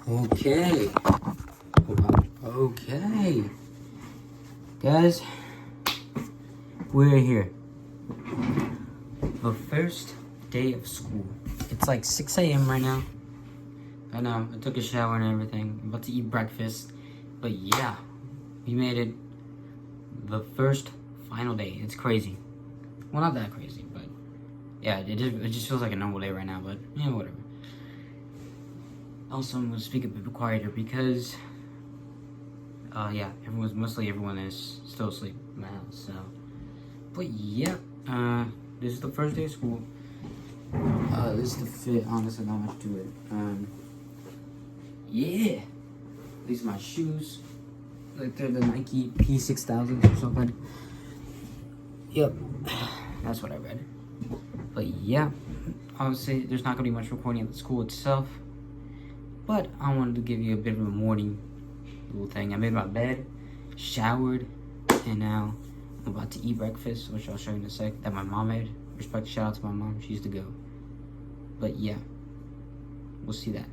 Okay. Okay. Guys, we're here. The first day of school. It's like 6 a.m. right now. I know, I took a shower and everything. I'm about to eat breakfast. But yeah, we made it. The first final day. It's crazy. Well, not that crazy, but yeah, it just feels like a normal day right now, but yeah, whatever. Also, I'm going to speak a bit quieter because, yeah, mostly everyone is still asleep in my house, so. But yeah, this is the first day of school. This is the fit, honestly, not much to it. Yeah, these are my shoes. Like they're the Nike P6000 or something. Yep, that's what I read. But yeah, obviously there's not gonna be much recording at the school itself. But I wanted to give you a bit of a morning little thing. I made my bed, showered, and now I'm about to eat breakfast, which I'll show you in a sec, that my mom made. Respect, shout out to my mom, she's the go. But yeah, we'll see that.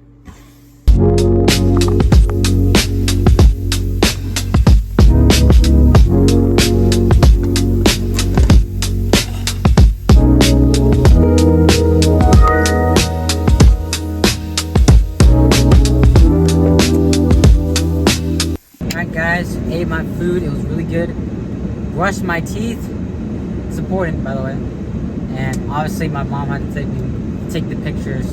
Guys, ate my food, it was really good. Brushed my teeth, it's important by the way. And obviously my mom had to take the pictures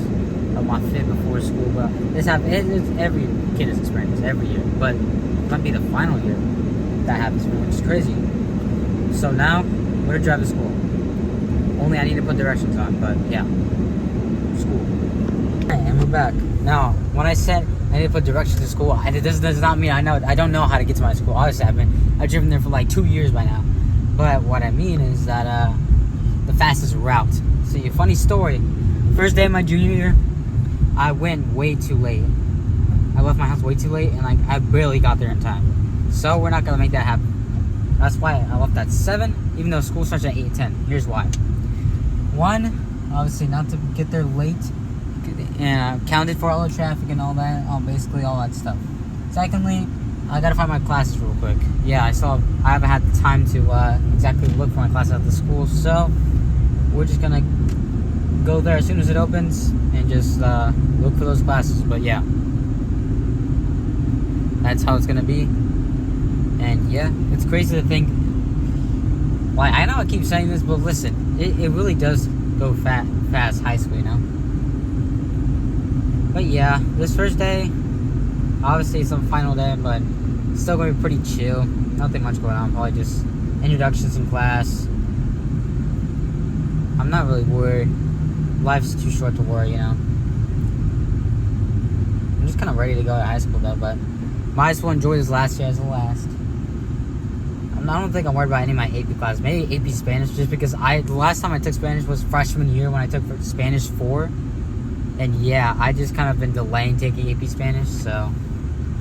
of my fit before school, but this happens, every kid has experienced this every year, but it might be the final year that happens to me, which is crazy. So now, I'm gonna drive to school. Only I need to put directions on, but yeah, school. Alright, and we're back. Now, when I said I need to put directions to school, this does not mean I don't know how to get to my school. Obviously, I've driven there for like 2 years by now. But what I mean is that the fastest route. See, a funny story. First day of my junior year, I went way too late. I left my house way too late, and like I barely got there in time. So we're not gonna make that happen. That's why I left at 7, even though school starts at 8:10. Here's why. One, obviously not to get there late. And accounted for all the traffic and all that, basically all that stuff. Secondly, I gotta find my classes real quick. Yeah, I haven't had the time to exactly look for my classes at the school, so we're just gonna go there as soon as it opens and just look for those classes. But yeah, that's how it's gonna be. And yeah, it's crazy to think. Like, I know I keep saying this, but listen, it really does go fast high school, you know. But yeah, this first day, obviously it's a final day, but it's still going to be pretty chill. Nothing much going on, probably just introductions in class. I'm not really worried. Life's too short to worry, you know. I'm just kind of ready to go to high school though, but might as well enjoy this last year as the last. I don't think I'm worried about any of my AP classes. Maybe AP Spanish, just because the last time I took Spanish was freshman year when I took Spanish 4. And yeah, I just kind of been delaying taking AP Spanish, so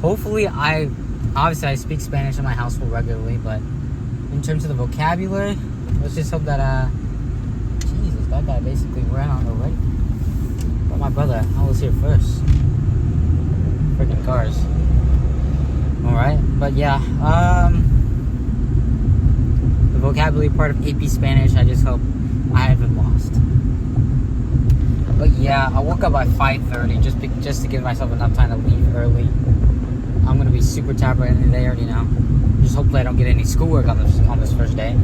hopefully obviously I speak Spanish in my household regularly, but in terms of the vocabulary, let's just hope that, Jesus, that guy basically ran on already. But my brother, I was here first. Freaking cars. Alright, but yeah, the vocabulary part of AP Spanish, I just hope I haven't lost. But yeah, I woke up by 5:30 just to give myself enough time to leave early. I'm gonna be super tired by the end of the day, I already know. Just hopefully I don't get any schoolwork on this first day.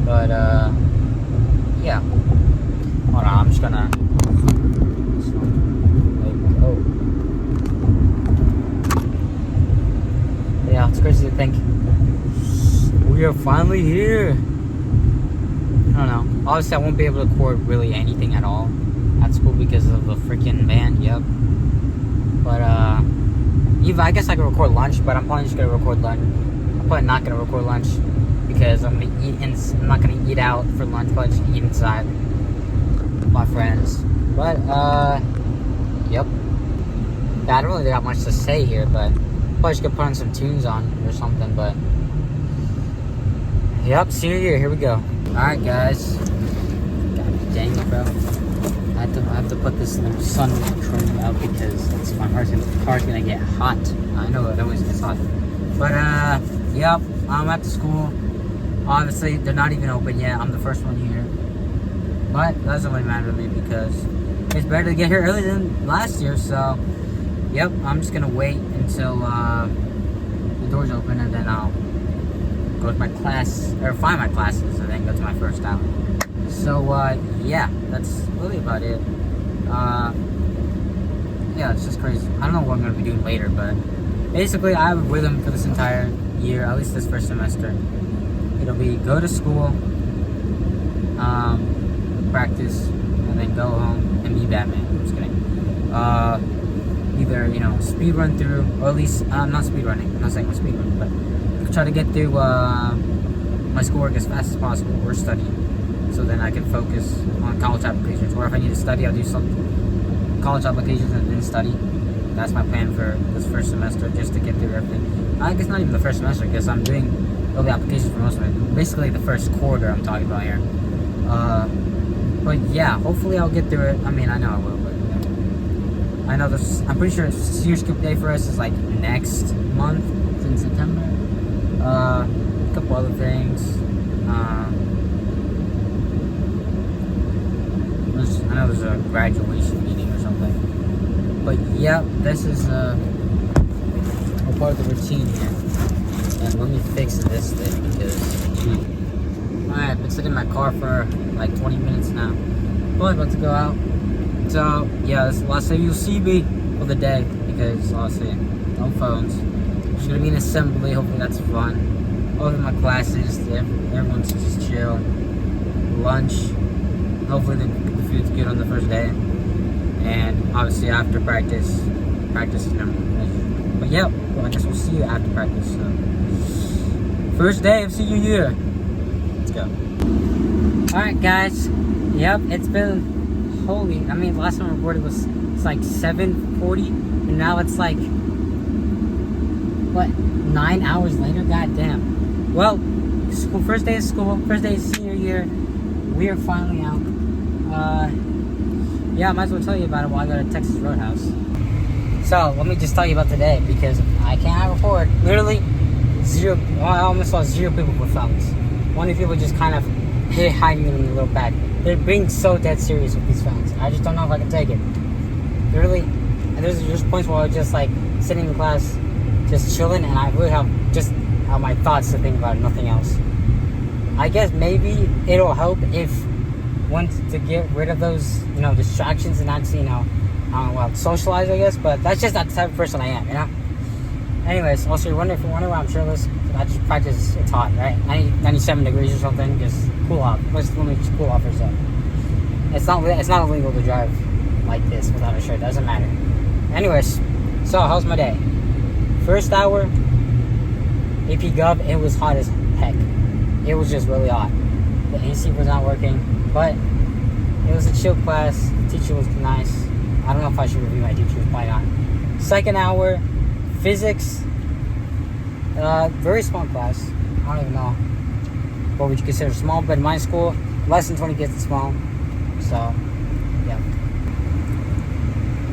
But yeah. Hold on, I'm just gonna. Yeah, it's crazy to think we are finally here. I don't know. Obviously, I won't be able to record really anything at all at school because of the freaking band. Yep. But I guess I could record lunch, but I'm probably just gonna record lunch. I'm probably not gonna record lunch because I'm gonna eat. I'm not gonna eat out for lunch. Probably just eat inside with my friends. But yep. Yeah, I don't really got much to say here, but probably just gonna put on some tunes on or something. But yep, senior year. Here we go. Alright guys, god dang it bro, I have to put this little sun trim out because my car's gonna get hot. I know it always gets hot. But yep, I'm at the school. Obviously, they're not even open yet. I'm the first one here. But that doesn't really matter to me because it's better to get here early than last year. So, yep, I'm just gonna wait until the doors open and then I'll go to my class or find my classes and then go to my first hour. So yeah, that's really about it. Yeah, it's just crazy. I don't know what I'm gonna be doing later, but basically I have a rhythm for this entire year, at least this first semester. It'll be go to school, practice, and then go home and be Batman. I'm just kidding. Either, you know, speed run through, or at least, not speed running, I'm not saying I'm speed running, but try to get through my schoolwork as fast as possible, or study, so then I can focus on college applications. Or if I need to study, I'll do some college applications and then study. That's my plan for this first semester, just to get through everything. I guess not even the first semester, because I'm doing all the applications for most of it. Basically the first quarter I'm talking about here. But yeah, hopefully I'll get through it. I mean, I know I will, but yeah. I know this. I'm pretty sure senior skip day for us is like next month. It's in September. A couple other things. I know there's a graduation meeting or something. But yeah, this is a part of the routine here. And let me fix this thing because Alright, I've been sitting in my car for like 20 minutes now. Probably about to go out. So yeah, this is the last time you'll see me for the day because obviously no phones. There's gonna be an assembly, hopefully that's fun. All of my classes, everyone's just chill. Lunch. Hopefully the food's good on the first day. And obviously after practice is number one. But yeah, well, I guess we'll see you after practice. So first day of senior year. Let's go. Alright guys. Yep, it's been last time I recorded was like 7:40 and now it's like 9 hours later. God damn. Well, first day of school, first day of senior year. We are finally out. Yeah, I might as well tell you about it while I go to Texas Roadhouse. So, let me just tell you about today because I cannot record. Literally, I almost saw 0 people with phones. One of the people just kind of hiding them in a little bag. They're being so dead serious with these phones. I just don't know if I can take it. Literally, and there's points where I was just like sitting in class, just chilling, and I really have my thoughts to think about, nothing else. I guess maybe it'll help if once to get rid of those, distractions and not, socialize, I guess. But that's just not the type of person I am, Anyways, also you're wondering why I'm shirtless. I just practice. It's hot, right? 97 degrees or something. Just cool off. Let me just cool off for a second. It's not illegal to drive like this without a shirt. It doesn't matter. Anyways, so how's my day? First hour, AP Gov. It was hot as heck. It was just really hot. The AC was not working, but it was a chill class. The teacher was nice. I don't know if I should review my teacher. Probably not. Second hour, physics. Very small class. I don't even know what would you consider small, but in my school, less than 20 kids is small. So, yeah.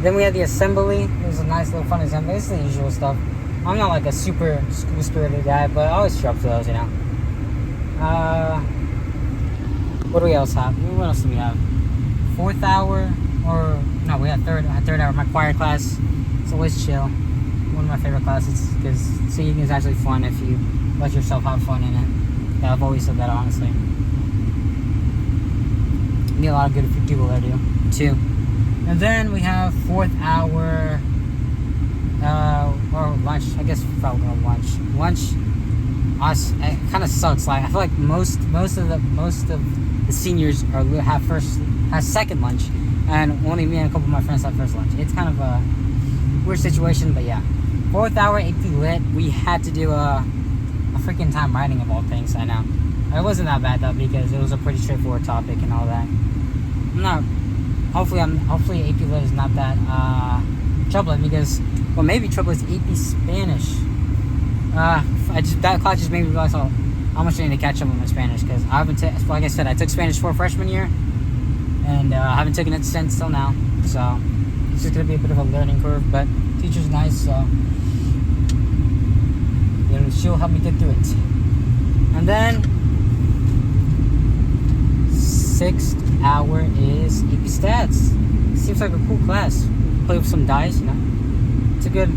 Then we had the assembly. It was a nice little fun assembly. It's the usual stuff. I'm not like a super school-spirited guy, but I always show up to those, What do we else have? What else do we have? Fourth hour, we had third hour. My choir class. It's always chill. One of my favorite classes because singing is actually fun if you let yourself have fun in it. Yeah, I've always said that, honestly. Meet a lot of good people there too. And then we have fourth hour, or lunch. I guess probably lunch. Lunch, it kind of sucks. Like I feel like most of the seniors have second lunch, and only me and a couple of my friends have first lunch. It's kind of a weird situation, but yeah. Fourth hour, AP Lit. We had to do a freaking time writing of all things. I know. It wasn't that bad though because it was a pretty straightforward topic and all that. Hopefully AP Lit is not that troubling because maybe trouble is AP Spanish. That class just made me realize how much I need to catch up on my Spanish because like I said, I took Spanish for freshman year and I haven't taken it since till now. So it's just gonna be a bit of a learning curve, but teacher's nice, so she'll help me get through it. And then 6th hour is AP Stats. Seems like a cool class. Play with some dice, It's a good,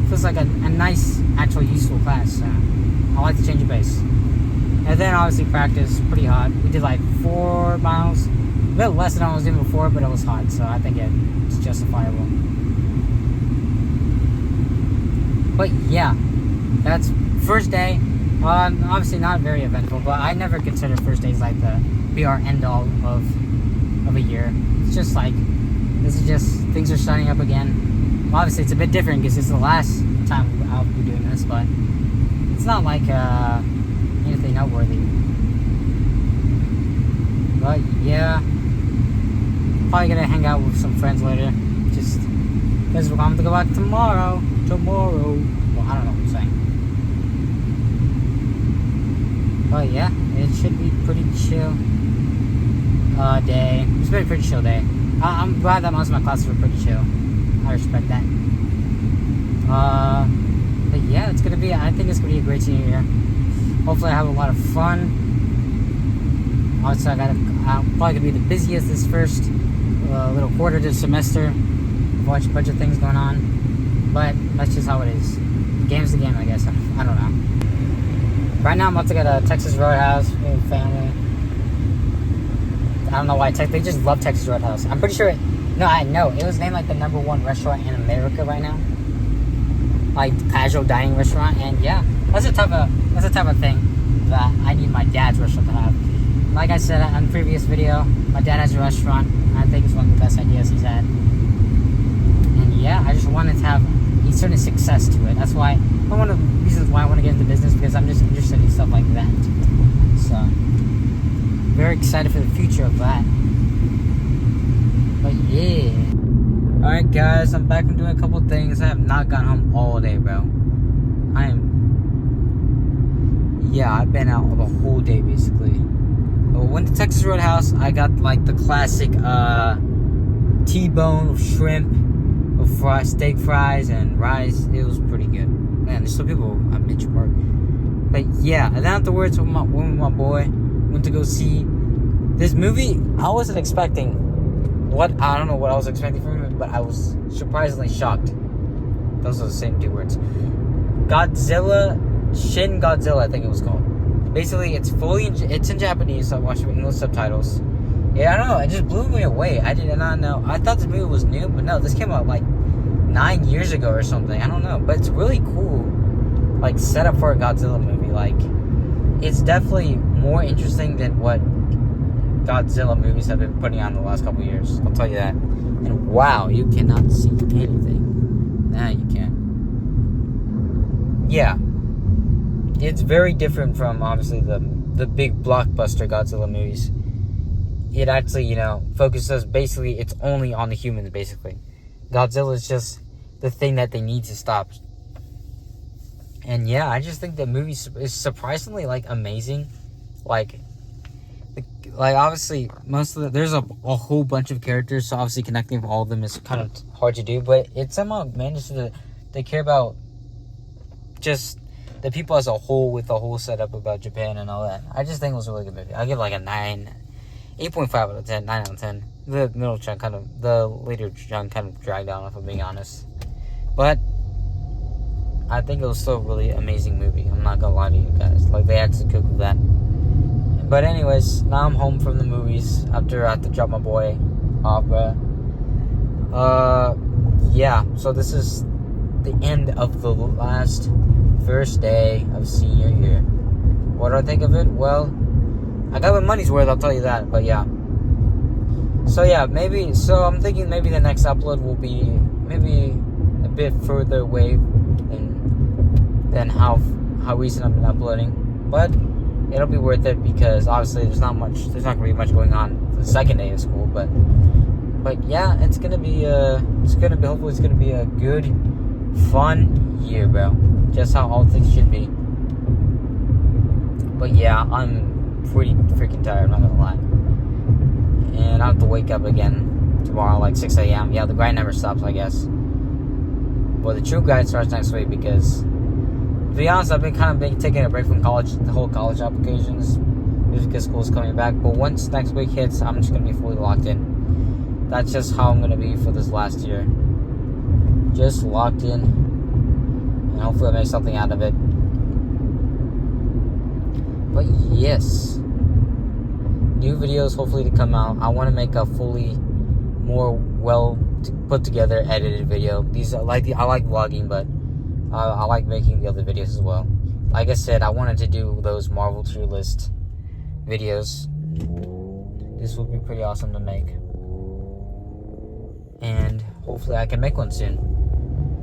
feels like a nice, actual useful class. I like to change the pace. And then obviously practice, pretty hot. We did like 4 miles, a bit less than I was doing before, but it was hot, so I think it's justifiable. But yeah, that's first day. Obviously not very eventful, but I never consider first days like the be-all end-all of a year. It's just like, this is just, things are starting up again. Obviously it's a bit different because it's the last time I'll be doing this, but it's not like anything noteworthy. But yeah, probably gonna hang out with some friends later, just because we're going to go out tomorrow. Well, I don't know what I'm saying. But yeah, it should be pretty chill day. It's been a pretty chill day. I'm glad that most of my classes were pretty chill. I respect that. But yeah, I think it's gonna be a great senior year. Hopefully I have a lot of fun. Also, I'm probably gonna be the busiest this first little quarter to the semester. Watch a bunch of things going on. But that's just how it is. Game's the game, I guess. I don't know. Right now I'm about to get a Texas Roadhouse with family. I don't know why. They just love Texas Roadhouse. I'm pretty sure I know. It was named like the #1 restaurant in America right now. Like casual dining restaurant. And yeah, that's the type of thing that I need my dad's restaurant to have. Like I said on the previous video, my dad has a restaurant. And I think it's one of the best ideas he's had. And yeah, I just wanted to have a certain success to it. That's why, one of the reasons why I want to get into business, because I'm just interested in stuff like that. So, very excited for the future of that. But yeah. Alright guys, I'm back from doing a couple things. I have not gone home all day, bro. I've been out the whole day basically. Went to Texas Roadhouse. I got like the classic T-bone with shrimp, with steak fries and rice. It was pretty good. Man, there's still people at Mitchell Park. But yeah, and then afterwards with my boy, went to go see this movie. I wasn't expecting I don't know what I was expecting from it, but I was surprisingly shocked. Those are the same 2 words. Shin Godzilla, I think it was called. Basically, it's in Japanese, so I watched it with English subtitles. Yeah, I don't know, it just blew me away. I did not know. I thought this movie was new, but no, this came out like 9 years ago or something. I don't know, but it's really cool. Like, set up for a Godzilla movie. Like, it's definitely more interesting than what Godzilla movies have been putting on the last couple of years. I'll tell you that. And wow, you cannot see anything. Nah, you can't. Yeah. It's very different from, obviously, the big blockbuster Godzilla movies. It actually, focuses basically, it's only on the humans, basically. Godzilla is just the thing that they need to stop. And yeah, I just think the movie is surprisingly, like, amazing. Like obviously, there's a whole bunch of characters, so obviously connecting with all of them is kind of hard to do, but it somehow manages to care about just the people as a whole, with the whole setup about Japan and all that. I just think it was a really good movie. I'll give it like a 8.5 out of 10, 9 out of 10. The middle chunk the later chunk kind of dragged down, if I'm being honest. But I think it was still a really amazing movie. I'm not gonna lie to you guys. Like, they actually cooked with that. But anyways, now I'm home from the movies after I have to drop my boy off, yeah, so this is the end of the first day of senior year. What do I think of it? Well, I got my money's worth, I'll tell you that, but yeah. So yeah, I'm thinking maybe the next upload will be maybe a bit further away than how recent I've been uploading. But it'll be worth it, because obviously there's not gonna be much going on the second day of school, but yeah, hopefully it's gonna be a good, fun year, bro. Just how all things should be. But yeah, I'm pretty freaking tired, I'm not gonna lie. and I have to wake up again tomorrow, like 6 a.m. Yeah, the grind never stops, I guess. But the true grind starts next week because, to be honest, I've been taking a break from college, the whole college applications, just because school's coming back. But once next week hits, I'm just gonna be fully locked in. That's just how I'm gonna be for this last year. Just locked in, and hopefully I make something out of it. But yes, new videos hopefully to come out. I want to make a fully more well put together edited video. I like vlogging, but I like making the other videos as well. Like I said, I wanted to do those Marvel tier list videos. This would be pretty awesome to make, and hopefully I can make one soon,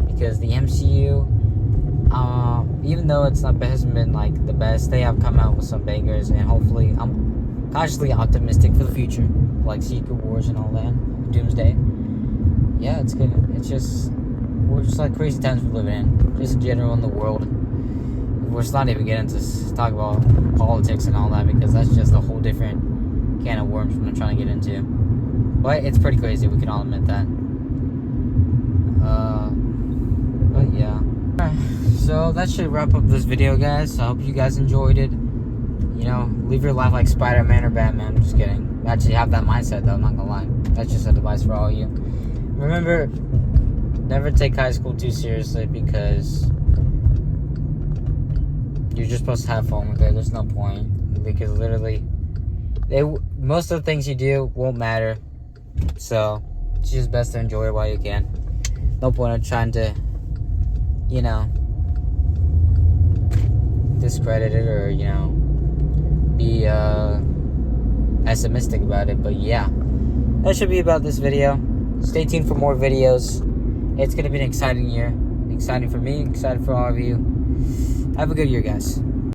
because the MCU, even though hasn't been like the best, they have come out with some bangers, and hopefully I'm cautiously optimistic for the future, like Secret Wars and all that, Doomsday. Yeah, we're just like crazy times we're living in, just in general in the world. We're just not even getting to talk about politics and all that, because that's just a whole different can of worms I'm trying to get into. But it's pretty crazy, we can all admit that. But yeah. So that should wrap up this video, guys. I hope you guys enjoyed it. You know, live your life like Spider-Man or Batman. I'm just kidding. Actually have that mindset though, I'm not gonna lie. That's just advice for all of you. Remember, never take high school too seriously, because you're just supposed to have fun with it. There's no point, because literally most of the things you do won't matter. So it's just best to enjoy it while you can. No point in trying to, you know, discredit it or, you know, be pessimistic about it. But yeah, that should be about this video. Stay tuned for more videos. It's gonna be an exciting year. Exciting for me, excited for all of you. Have a good year, guys.